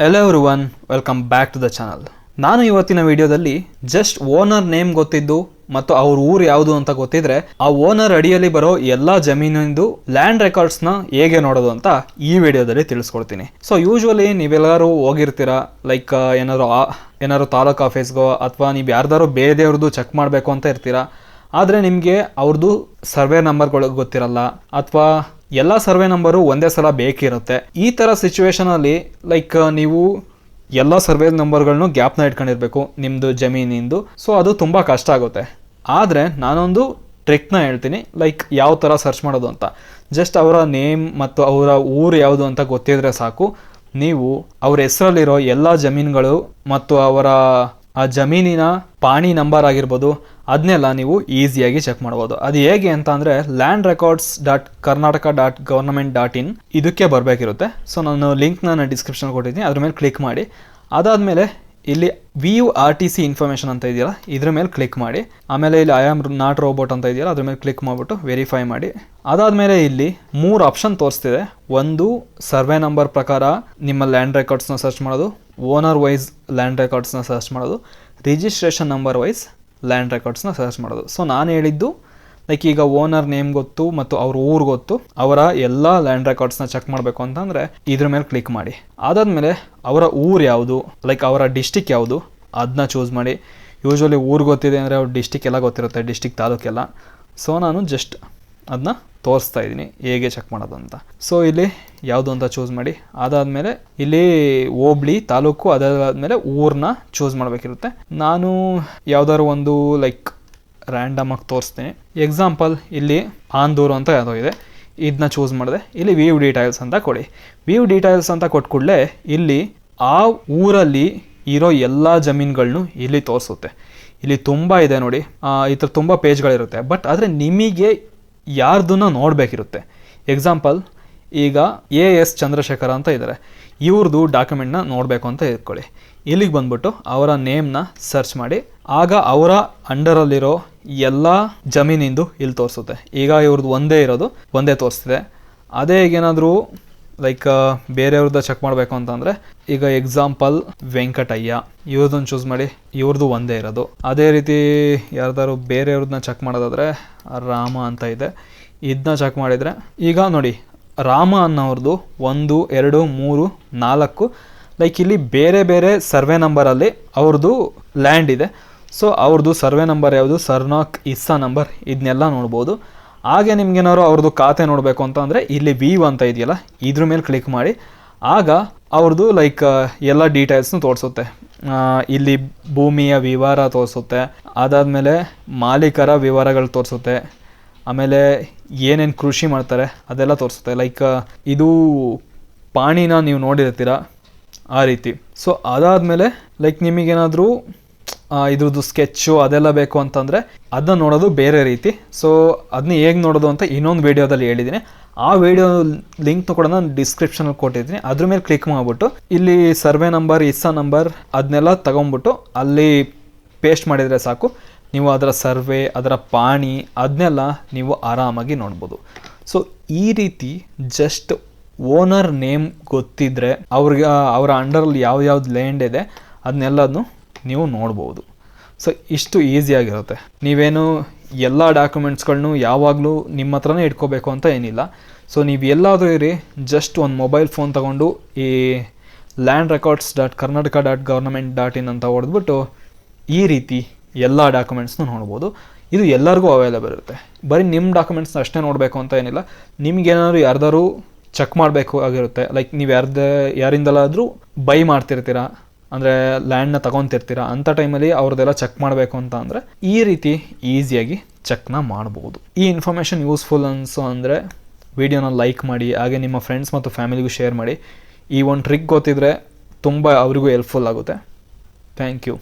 Hello everyone, welcome back to the channel. ನಾನು ಇವತ್ತಿನ ವಿಡಿಯೋದಲ್ಲಿ ಜಸ್ಟ್ ಓನರ್ ನೇಮ್ ಗೊತ್ತಿದ್ದು ಮತ್ತು ಅವ್ರ ಊರು ಯಾವುದು ಅಂತ ಗೊತ್ತಿದ್ರೆ ಆ ಓನರ್ ಅಡಿಯಲ್ಲಿ ಬರೋ ಎಲ್ಲಾ ಜಮೀನಿಂದು ಲ್ಯಾಂಡ್ ರೆಕಾರ್ಡ್ಸ್ ನ ಹೇಗೆ ನೋಡೋದು ಅಂತ ಈ ವಿಡಿಯೋದಲ್ಲಿ ತಿಳಿಸ್ಕೊಡ್ತೀನಿ. ಸೊ ಯೂಶುವಲಿ ನೀವೆಲ್ಲರೂ ಹೋಗಿರ್ತೀರಾ, ಲೈಕ್ ಏನಾದ್ರು ತಾಲೂಕ್ ಆಫೀಸ್ಗೋ ಅಥವಾ ನೀವು ಯಾರ್ದಾರು ಬೇರೆಯವ್ರದ್ದು ಚೆಕ್ ಮಾಡಬೇಕು ಅಂತ ಇರ್ತೀರಾ. ಆದರೆ ನಿಮಗೆ ಅವ್ರದ್ದು ಸರ್ವೆ ನಂಬರ್ಗಳು ಗೊತ್ತಿರಲ್ಲ ಅಥವಾ ಎಲ್ಲ ಸರ್ವೆ ನಂಬರು ಒಂದೇ ಸಲ ಬೇಕಿರುತ್ತೆ. ಈ ಥರ ಸಿಚುವೇಶನಲ್ಲಿ ಲೈಕ್ ನೀವು ಎಲ್ಲ ಸರ್ವೆ ನಂಬರ್ಗಳನ್ನು ಗ್ಯಾಪ್ನ ಇಟ್ಕೊಂಡಿರ್ಬೇಕು ನಿಮ್ಮದು ಜಮೀನಿಂದು. ಸೊ ಅದು ತುಂಬ ಕಷ್ಟ ಆಗುತ್ತೆ. ಆದರೆ ನಾನೊಂದು ಟ್ರಿಕ್ನ ಹೇಳ್ತೀನಿ, ಲೈಕ್ ಯಾವ ಥರ ಸರ್ಚ್ ಮಾಡೋದು ಅಂತ. ಜಸ್ಟ್ ಅವರ ನೇಮ್ ಮತ್ತು ಅವರ ಊರು ಯಾವುದು ಅಂತ ಗೊತ್ತಿದ್ರೆ ಸಾಕು. ನೀವು ಅವ್ರ ಹೆಸರಲ್ಲಿರೋ ಎಲ್ಲ ಜಮೀನುಗಳು ಮತ್ತು ಅವರ ಆ ಜಮೀನಿನ ಪಾಣಿ ನಂಬರ್ ಆಗಿರ್ಬೋದು ಅದನ್ನೆಲ್ಲ ನೀವು ಈಸಿಯಾಗಿ ಚೆಕ್ ಮಾಡ್ಬೋದು. ಅದು ಹೇಗೆ ಅಂತ ಅಂದರೆ landrecords.karnataka.government.in ಇದಕ್ಕೆ ಬರಬೇಕಿರುತ್ತೆ. ಸೊ ನಾನು ಲಿಂಕ್ನ ಡಿಸ್ಕ್ರಿಪ್ಷನ್ ಕೊಟ್ಟಿದ್ದೀನಿ, ಅದ್ರ ಮೇಲೆ ಕ್ಲಿಕ್ ಮಾಡಿ. ಅದಾದಮೇಲೆ ಇಲ್ಲಿ ವ್ಯೂ RTC ಇನ್ಫಾರ್ಮೇಷನ್ ಅಂತ ಇದೆಯಲ್ಲ, ಇದ್ರ ಮೇಲೆ ಕ್ಲಿಕ್ ಮಾಡಿ. ಆಮೇಲೆ ಇಲ್ಲಿ ಐ ಆಮ್ ನಾಟ್ ರೋಬೋಟ್ ಅಂತ ಇದೆಯಲ್ಲ, ಅದ್ರ ಮೇಲೆ ಕ್ಲಿಕ್ ಮಾಡಿಬಿಟ್ಟು ವೆರಿಫೈ ಮಾಡಿ. ಅದಾದಮೇಲೆ ಇಲ್ಲಿ 3 ಆಪ್ಷನ್ ತೋರಿಸ್ತಿದೆ. ಒಂದು ಸರ್ವೆ ನಂಬರ್ ಪ್ರಕಾರ ನಿಮ್ಮ ಲ್ಯಾಂಡ್ ರೆಕಾರ್ಡ್ಸ್ನ ಸರ್ಚ್ ಮಾಡೋದು, ಓನರ್ ವೈಸ್ ಲ್ಯಾಂಡ್ ರೆಕಾರ್ಡ್ಸ್ನ ಸರ್ಚ್ ಮಾಡೋದು, ರಿಜಿಸ್ಟ್ರೇಷನ್ ನಂಬರ್ ವೈಸ್ ಲ್ಯಾಂಡ್ ರೆಕಾರ್ಡ್ಸ್ನ ಸರ್ಚ್ ಮಾಡೋದು. ಸೊ ನಾನು ಹೇಳಿದ್ದು ಲೈಕ್ ಈಗ ಓನರ್ ನೇಮ್ ಗೊತ್ತು ಮತ್ತು ಅವ್ರ ಊರು ಗೊತ್ತು, ಅವರ ಎಲ್ಲ ಲ್ಯಾಂಡ್ ರೆಕಾರ್ಡ್ಸ್ನ ಚೆಕ್ ಮಾಡಬೇಕು ಅಂತಂದರೆ ಇದ್ರ ಮೇಲೆ ಕ್ಲಿಕ್ ಮಾಡಿ. ಅದಾದಮೇಲೆ ಅವರ ಊರು ಯಾವುದು, ಲೈಕ್ ಅವರ ಡಿಸ್ಟಿಕ್ ಯಾವುದು ಅದನ್ನ ಚೂಸ್ ಮಾಡಿ. ಯೂಶ್ವಲಿ ಊರು ಗೊತ್ತಿದೆ ಅಂದರೆ ಅವ್ರ ಡಿಸ್ಟಿಕ್ ಎಲ್ಲ ಗೊತ್ತಿರುತ್ತೆ, ಡಿಸ್ಟಿಕ್ ತಾಲೂಕೆಲ್ಲ. ಸೊ ನಾನು ಜಸ್ಟ್ ಅದನ್ನ ತೋರಿಸ್ತಾ ಇದ್ದೀನಿ ಹೇಗೆ ಚೆಕ್ ಮಾಡೋದು ಅಂತ. ಸೊ ಇಲ್ಲಿ ಯಾವುದು ಅಂತ ಚೂಸ್ ಮಾಡಿ. ಅದಾದಮೇಲೆ ಇಲ್ಲಿ ಹೋಬ್ಳಿ ತಾಲೂಕು, ಅದಾದಮೇಲೆ ಊರನ್ನ ಚೂಸ್ ಮಾಡಬೇಕಿರುತ್ತೆ. ನಾನು ಯಾವ್ದಾದ್ರು ಒಂದು ಲೈಕ್ ರ್ಯಾಂಡಮ್ ಆಗಿ ತೋರಿಸ್ತೀನಿ. ಎಕ್ಸಾಂಪಲ್ ಇಲ್ಲಿ ಆಂದೂರು ಅಂತ ಯಾವುದೋ ಇದೆ, ಇದನ್ನ ಚೂಸ್ ಮಾಡಿದೆ. ಇಲ್ಲಿ ವ್ಯೂ ಡೀಟೇಲ್ಸ್ ಅಂತ ಕೊಡಿ. ವ್ಯೂ ಡೀಟೇಲ್ಸ್ ಅಂತ ಕೊಟ್ಕೂಡಲೇ ಇಲ್ಲಿ ಆ ಊರಲ್ಲಿ ಇರೋ ಎಲ್ಲ ಜಮೀನುಗಳನ್ನು ಇಲ್ಲಿ ತೋರಿಸುತ್ತೆ. ಇಲ್ಲಿ ತುಂಬ ಇದೆ ನೋಡಿ, ಈ ಥರ ತುಂಬ ಪೇಜ್ಗಳಿರುತ್ತೆ. ಬಟ್ ಆದರೆ ನಿಮಗೆ ಯಾರ್ದನ್ನ ನೋಡಬೇಕಿರುತ್ತೆ. ಎಕ್ಸಾಂಪಲ್ ಈಗ AS ಚಂದ್ರಶೇಖರ ಅಂತ ಇದ್ದಾರೆ, ಇವ್ರದ್ದು ಡಾಕ್ಯುಮೆಂಟ್ನ ನೋಡಬೇಕು ಅಂತ ಇಟ್ಕೊಳ್ಳಿ. ಇಲ್ಲಿಗೆ ಬಂದ್ಬಿಟ್ಟು ಅವರ ನೇಮ್ನ ಸರ್ಚ್ ಮಾಡಿ. ಆಗ ಅವರ ಅಂಡರಲ್ಲಿರೋ ಎಲ್ಲ ಜಮೀನಿಂದು ಇಲ್ಲಿ ತೋರಿಸುತ್ತೆ. ಈಗ ಇವ್ರದ್ದು ಒಂದೇ ತೋರಿಸ್ತಿದೆ. ಅದೇ ಈಗೇನಾದರೂ ಲೈಕ್ ಬೇರೆಯವ್ರದ್ದು ಚೆಕ್ ಮಾಡಬೇಕು ಅಂತಂದರೆ ಈಗ ಎಕ್ಸಾಂಪಲ್ ವೆಂಕಟಯ್ಯ, ಇವ್ರದ್ದನ್ನು ಚೂಸ್ ಮಾಡಿ, ಇವ್ರದ್ದು ಒಂದೇ ಇರೋದು. ಅದೇ ರೀತಿ ಯಾರ್ದಾದ್ರು ಬೇರೆಯವ್ರದ್ದನ್ನ ಚೆಕ್ ಮಾಡೋದಾದರೆ ರಾಮ ಅಂತ ಇದೆ, ಇದನ್ನ ಚೆಕ್ ಮಾಡಿದರೆ ಈಗ ನೋಡಿ ರಾಮ ಅನ್ನೋರ್ದು 1, 2, 3, 4 ಲೈಕ್ ಇಲ್ಲಿ ಬೇರೆ ಬೇರೆ ಸರ್ವೆ ನಂಬರಲ್ಲಿ ಅವ್ರದ್ದು ಲ್ಯಾಂಡ್ ಇದೆ. ಸೊ ಅವ್ರದ್ದು ಸರ್ವೆ ನಂಬರ್ ಯಾವುದು, ಸರ್ನಾಕ್ ಇಸ್ಸಾ ನಂಬರ್, ಇದನ್ನೆಲ್ಲ ನೋಡ್ಬೋದು. ಹಾಗೆ ನಿಮ್ಗೇನಾದ್ರು ಅವ್ರದ್ದು ಖಾತೆ ನೋಡಬೇಕು ಅಂತ ಅಂದರೆ ಇಲ್ಲಿ ವ್ಯೂ ಅಂತ ಇದೆಯಲ್ಲ, ಇದ್ರ ಮೇಲೆ ಕ್ಲಿಕ್ ಮಾಡಿ. ಆಗ ಅವ್ರದ್ದು ಲೈಕ್ ಎಲ್ಲ ಡೀಟೇಲ್ಸ್ನು ತೋರಿಸುತ್ತೆ. ಇಲ್ಲಿ ಭೂಮಿಯ ವಿವರ ತೋರಿಸುತ್ತೆ, ಅದಾದಮೇಲೆ ಮಾಲೀಕರ ವಿವರಗಳು ತೋರಿಸುತ್ತೆ, ಆಮೇಲೆ ಏನೇನು ಕೃಷಿ ಮಾಡ್ತಾರೆ ಅದೆಲ್ಲ ತೋರಿಸುತ್ತೆ. ಲೈಕ್ ಇದು ಪಾಣಿನ ನೀವು ನೋಡಿರ್ತೀರ ಆ ರೀತಿ. ಸೊ ಅದಾದಮೇಲೆ ಲೈಕ್ ನಿಮಗೇನಾದರೂ ಇದ್ರದ್ದು ಸ್ಕೆಚ್ಚು ಅದೆಲ್ಲ ಬೇಕು ಅಂತಂದರೆ ಅದನ್ನ ನೋಡೋದು ಬೇರೆ ರೀತಿ. ಸೊ ಅದನ್ನ ಹೇಗೆ ನೋಡೋದು ಅಂತ ಇನ್ನೊಂದು ವೀಡಿಯೋದಲ್ಲಿ ಹೇಳಿದ್ದೀನಿ. ಆ ವಿಡಿಯೋ ಲಿಂಕ್ನು ಕೂಡ ನಾನು ಡಿಸ್ಕ್ರಿಪ್ಷನಲ್ಲಿ ಕೊಟ್ಟಿದ್ದೀನಿ. ಅದ್ರ ಮೇಲೆ ಕ್ಲಿಕ್ ಮಾಡಿಬಿಟ್ಟು ಇಲ್ಲಿ ಸರ್ವೆ ನಂಬರ್, ಇಸ್ಸಾ ನಂಬರ್ ಅದನ್ನೆಲ್ಲ ತಗೊಂಡ್ಬಿಟ್ಟು ಅಲ್ಲಿ ಪೇಸ್ಟ್ ಮಾಡಿದರೆ ಸಾಕು. ನೀವು ಅದರ ಸರ್ವೆ, ಅದರ ಪಾಣಿ ಅದನ್ನೆಲ್ಲ ನೀವು ಆರಾಮಾಗಿ ನೋಡ್ಬೋದು. ಸೊ ಈ ರೀತಿ ಜಸ್ಟ್ ಓನರ್ ನೇಮ್ ಗೊತ್ತಿದ್ದರೆ ಅವ್ರಿಗೆ ಅವರ ಅಂಡರಲ್ಲಿ ಯಾವ್ದು ಲ್ಯಾಂಡ್ ಇದೆ ಅದನ್ನೆಲ್ಲದನ್ನು ನೀವು ನೋಡ್ಬೋದು. ಸೊ ಇಷ್ಟು ಈಸಿಯಾಗಿರುತ್ತೆ. ನೀವೇನು ಎಲ್ಲ ಡಾಕ್ಯುಮೆಂಟ್ಸ್ಗಳನ್ನೂ ಯಾವಾಗಲೂ ನಿಮ್ಮ ಹತ್ರನೇ ಇಟ್ಕೋಬೇಕು ಅಂತ ಏನಿಲ್ಲ. ಸೊ ನೀವು ಎಲ್ಲಾದರೂ ಇರಿ, ಜಸ್ಟ್ ಒಂದು ಮೊಬೈಲ್ ಫೋನ್ ತೊಗೊಂಡು ಈ landrecords.karnataka.government.in ಅಂತ ಹೊಡೆದ್ಬಿಟ್ಟು ಈ ರೀತಿ ಎಲ್ಲ ಡಾಕ್ಯುಮೆಂಟ್ಸ್ನೂ ನೋಡ್ಬೋದು. ಇದು ಎಲ್ಲರಿಗೂ ಅವೈಲೇಬಲ್ ಇರುತ್ತೆ. ಬರೀ ನಿಮ್ಮ ಡಾಕ್ಯುಮೆಂಟ್ಸ್ನ ಅಷ್ಟೇ ನೋಡಬೇಕು ಅಂತ ಏನಿಲ್ಲ. ನಿಮ್ಗೇನಾದ್ರು ಯಾರ್ದಾರು ಚೆಕ್ ಮಾಡಬೇಕು ಆಗಿರುತ್ತೆ, ಲೈಕ್ ನೀವು ಯಾರಿಂದಲಾದರೂ ಬೈ ಮಾಡ್ತಿರ್ತೀರ ಅಂದರೆ ಲ್ಯಾಂಡ್ನ ತಗೊತಿರ್ತೀರ, ಅಂಥ ಟೈಮಲ್ಲಿ ಅವ್ರದ್ದೆಲ್ಲ ಚೆಕ್ ಮಾಡಬೇಕು ಅಂತ ಅಂದರೆ ಈ ರೀತಿ ಈಸಿಯಾಗಿ ಚೆಕ್ನ ಮಾಡ್ಬೋದು. ಈ ಇನ್ಫಾರ್ಮೇಷನ್ ಯೂಸ್ಫುಲ್ ಅನಿಸೋ ಅಂದರೆ ವಿಡಿಯೋನ ಲೈಕ್ ಮಾಡಿ, ಹಾಗೆ ನಿಮ್ಮ ಫ್ರೆಂಡ್ಸ್ ಮತ್ತು ಫ್ಯಾಮಿಲಿಗೂ ಶೇರ್ ಮಾಡಿ. ಈ ಒಂದು ಟ್ರಿಕ್ ಗೊತ್ತಿದ್ರೆ ತುಂಬ ಅವರಿಗೂ ಹೆಲ್ಪ್ಫುಲ್ ಆಗುತ್ತೆ. Thank you.